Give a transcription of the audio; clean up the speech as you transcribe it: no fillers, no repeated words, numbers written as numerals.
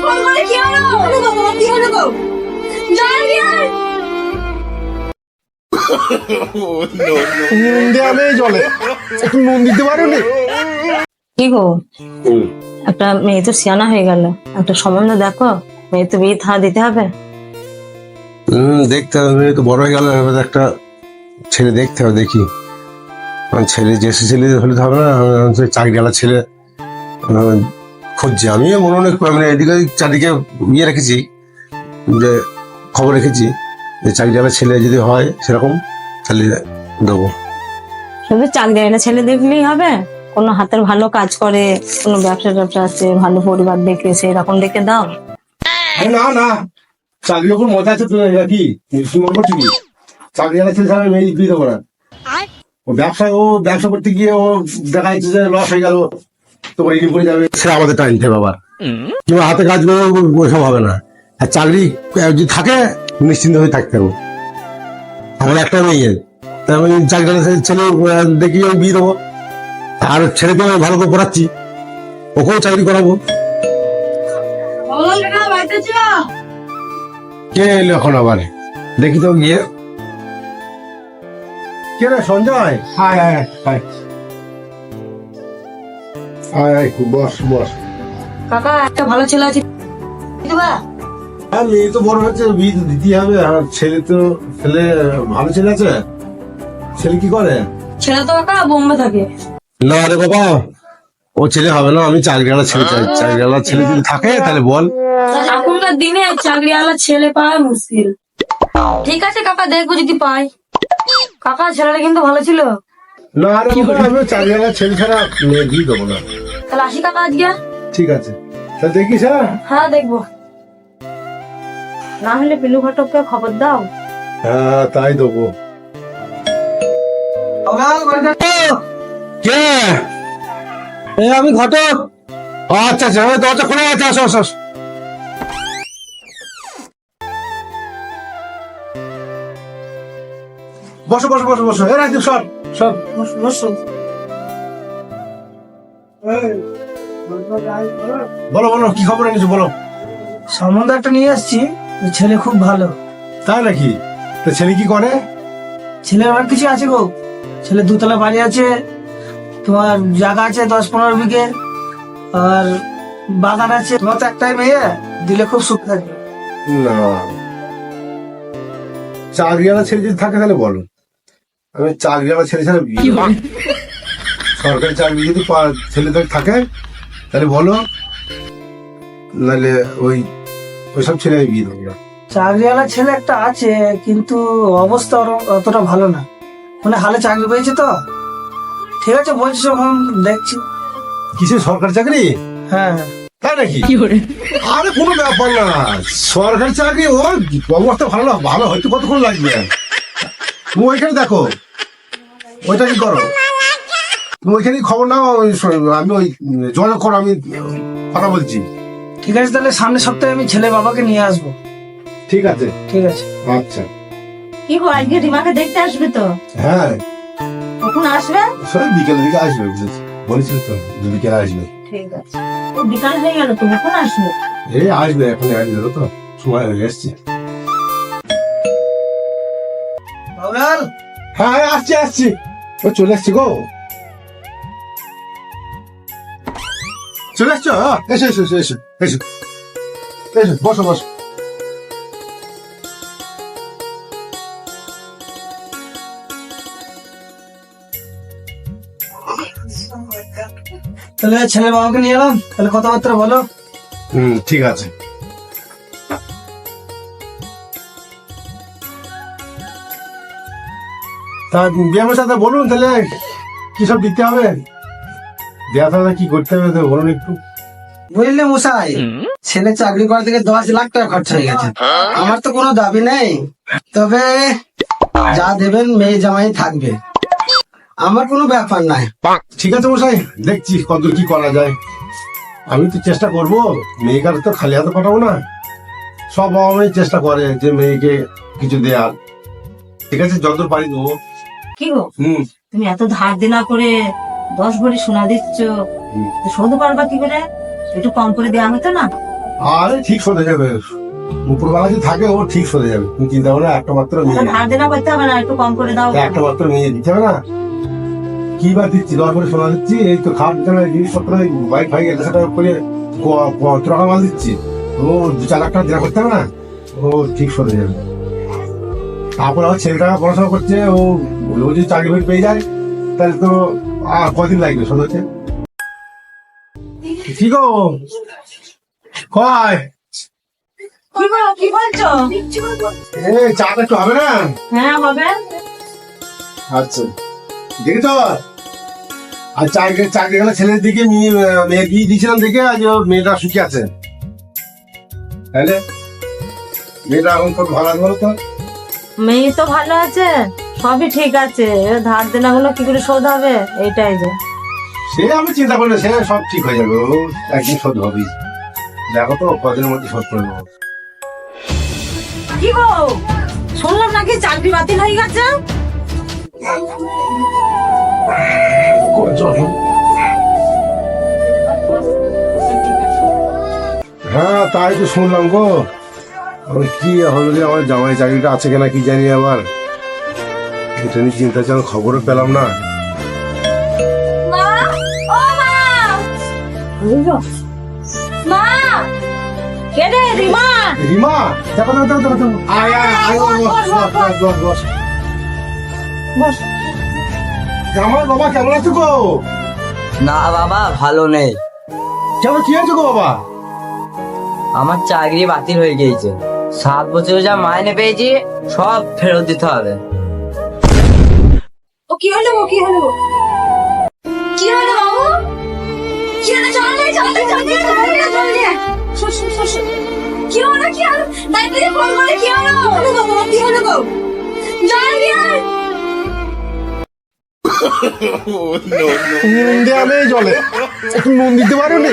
Phone করে কি হলো? কি হলো গো? জল দিয়ে নুন দেওয়া নেই জলে, একটু নুন দিতে পারো নি? কি গো, একটা মেয়ে তো সিয়ানা হয়ে গেল, একটা সম্বন্ধ দেখো। মেয়ে তো বিয়ে থা দিতে হবে। দেখতে হবে, মেয়ে তো বড় হয়ে গেল, এবার একটা ছেলে দেখতে হবে। দেখি ছেলে যে ছেলে হলে তো হবে না, চাকরিওয়ালা ছেলে খুঁজছি। আমিও মনে অনেক মানে এদিকে চারদিকে ইয়ে রেখেছি, যে খবর রেখেছি যে চাকরিওয়ালা ছেলে যদি হয় সেরকম তাহলে দেবো। শুধু চাকরিওয়ালা ছেলে দেখলেই হবে? কোনো হাতের ভালো কাজ করে, কোনো ব্যবসা ট্যাবসা আছে, ভালো পরিবার দেখে সেরকম দেখে দাও। না না, চাকরির ওপর মজা আছে তো, কি মনে করছি কি চাকরিওয়ালা ছেলে ছাড়া মেয়ে বিয়ে দেবো না। ও ব্যবসা করতে গিয়ে ও দেখা যাচ্ছে যে লস হয়ে গেল, তোমার ইনি পড়ে যাবে, সে আমাদের টাইম দেবে আবার, কিংবা হাতে কাজ করে ওইসব হবে না। আর চাকরি যদি থাকে নিশ্চিন্ত হয়ে থাকতে পারবো। আমার একটা মেয়ে, তাই আমি চাকরিওয়ালা ছেলে দেখি আমি বিয়ে দেবো। আর ছেলেকে আমি ভালো করে পড়াচ্ছি, ওকেও চাকরি করাবো। কে এলো এখন আবার? দেখি তো গিয়ে। কে রে সঞ্জয়? হায় হায় হায় হায়, বস বস। কাকা, একটা ভালো ছেলে আছে হ্যাঁ, মেয়ে তো বড় হচ্ছে, বিয়ে তো দিতে হবে। আর ছেলে ভালো ছেলে আছে। ছেলে কি করে? ছেলে তো কাকা বোম্বে থাকে। না রে বাবা, ও ছেলে হবে না, আমি চাকরিওয়ালা ছেলে চাই। চাকরিওয়ালা ছেলে যদি থাকে তাহলে বল। এখনকার দিনে চাকরিওয়ালা ছেলে পাওয়া মুশকিল। ঠিক আছে কাকা, দেখবো যদি পাই। কাকা, ছেলেটা কিন্তু ভালো ছিল। না রে বাবা, আমি চাকরিওয়ালা ছেলে ছাড়া মেয়ে বিয়ে দেবো না। তাহলে আসি কাকা আজকে। ঠিক আছে, তাহলে দেখিস। হ্যাঁ দেখবো, না হলে পিলু ঘটককে খবর দাও। হ্যাঁ তাই দেবো। কে? আমি ঘটক। আচ্ছা আচ্ছা, দরজা খোলা আছে, আসো আসো আসো। বসো বসো বসো বসো, এরা সব সব বসো। বলো বলো, কি খবর এনেছো বলো। সম্বন্ধ একটা নিয়ে আসছি, ছেলে খুব ভালো। তাই নাকি? তো ছেলে কি করে? ছেলের অনেক কিছু আছে গো। ছেলে দুতলা বাড়ি আছে, তোমার জায়গা আছে 10-15 বিঘে, আর বাগান আছে। তোমার তো একটাই মেয়ে, দিলে খুব সুখ থাকবে। না, চাকরিওয়ালা ছেলে যদি থাকে তাহলে বলো। আমি চাকরিওয়ালা ছেলে ছাড়া বিয়ে দেবো না। সরকারি চাকরি যদি ছেলে থাকে তাহলে বলো, নাহলে ওইসব ছেলে আমি বিয়ে দেবো না। চাকরিওয়ালা ছেলে একটা আছে, কিন্তু অবস্থা অতটা ভালো না, মানে হালে চাকরি পেয়েছে তো। ঠিক আছে বলছি, যখন দেখছি। কিসের সরকারি চাকরি? হ্যাঁ। তাই নাকি? আরে কোনো ব্যাপার না, সরকারি চাকরি ওর অবস্থা ভালো হয়তো কতক্ষণ লাগবে। তুমি ওইখানে দেখো, ওইটা কি করো, তুমি ওইখানে খবর নাও। আমি ওই যোগাযোগ করো, আমি কথা বলছি। ঠিক আছে, তাহলে সামনের সপ্তাহে আমি ছেলে বাবাকে নিয়ে আসবো। ঠিক আছে ঠিক আছে। আচ্ছা। কি গো, আজকে রিমাকে দেখতে আসবে তো? হ্যাঁ, কখন আসবে? সবাই বিকেলের দিকে আসবে, বলেছিল তো বিকেলে আসবে। ঠিক আছে, ও বিকাল হয়ে গেল তো, কখন আসবে? এই আসবে, এখন আসবে তো, সময় হয়ে এসছে। বাবুলাল, হ্যাঁ আসছি আসছি, ও চলে আসছি গো। চলে আসছো? এসো এসো এসো এসো এসো এসো, বসো বসো। তাহলে ছেলে বাবাকে নিয়ে এলাম, তাহলে কথাবার্তা বলো। ঠিক আছে। তা বিয়ে সাথে বলুন তাহলে কি সব দিতে হবে, দেওয়া থাকা কি করতে হবে তো বলুন একটু। বুঝলে মশাই, ছেলে চাকরি করা থেকে 10 লাখ টাকা খরচা হয়ে গেছে। আমার তো কোনো দাবি নেই, তবে যা দেবেন মেয়ে জামাই থাকবে, আমার কোনো ব্যাপার নাই। ঠিক আছে মশাই, দেখছি কতদূর কি করা যায়। আমি তো চেষ্টা করবো, মেয়েকে তো খালি হাতে পাঠাবো না। সব বাবা মাই চেষ্টা করে যে মেয়েকে কিছু দেয়ার। ঠিক আছে, যতদূর পারি দেবো। কি গো, তুমি এত ধার দেনা করে 10 ভরি সোনা দিচ্ছ, তো শোধ পারবা কি করে? একটু কম করে দেওয়া হতো না? আরে ঠিক সরে যাবে, উপরবেলা যে থাকে ও ঠিক সরে যাবে, তুমি চিন্তা করো না। একটা মাত্র মেয়ে, ধার দেনা করতে হবে না, একটু কম করে দাও। একটা মাত্র মেয়ে দিতে হবে না। কি বার দিচ্ছি, দর করে সোনা দিচ্ছি, এই তো খাওয়ার জন্য জিনিসপত্র বাইক ফাইক এটা সেটা করে কত টাকা মাল দিচ্ছি, ও 2-4 লাখ টাকা দেনা করতে হবে না, ও ঠিক সরে যাবে। তারপর আমার ছেলেটা পড়াশোনা করছে, ও যদি চাকরি বাকরি পেয়ে যায় তাহলে তো আর কদিন লাগবে শোনো হচ্ছে। কি গো কয় কি বলছো? চাটা একটু হবে না? হ্যাঁ হবে। আচ্ছা দেখেছ, আর চাকরি গেলে ছেলের দিকে মেয়ে বিয়ে দিয়েছিলাম দেখে আজ ও মেয়েটা সুখী আছে। তাহলে মেয়েটা এখন খুব ভালো আছে বলো তো? মেয়ে তো ভালো আছে, সবই ঠিক আছে, এবার ধার দেনা গুলো কি করে শোধ হবে এইটাই যে। সে আমি চিন্তা করি না, সে সব ঠিক হয়ে যাবে, ও একদিন শোধ হবেই। দেখো তো কদিনের মধ্যে শোধ করে দেবো। কি গো, শুনলাম নাকি চাকরি বাতিল হয়ে গেছে? হ্যাঁ তাই তো শুনলাম গো। কি হলো যে আমার জামাই চাকরিটা আছে কিনা কি জানি, আবার এটা নিয়ে চিন্তা ছিল, খবরও পেলাম না। মা, ও মা, মা, কে রে? রিমা, রিমা দেখো দেখো দেখো দেখো, আয় আয় আয়, বস বস বস বস বস। বস। জামাই বাবা কেমন আছো গো? না বাবা ভালো নেই, কেমন কি হয়েছে গো বাবা? আমার চাকরি বাতিল হয়ে গিয়েছে। 7 বছর যা মাইনে পেয়েছি সব ফেরত দিতে হবে। ও কি হলো গো, কি হলো গো? কি হলো বাবু? কি হলো? চল রে, চল রে, চল রে, চল রে, চল রে। শোন, শোন, শোন, শোন। কি হলো, কি হলো? তাড়াতাড়ি ফোন করে, কি হলো? কি হলো গো? জল দিয়ে আয়। নুন দেওয়া নেই জলে, একটু নুন দিতে পারো নি?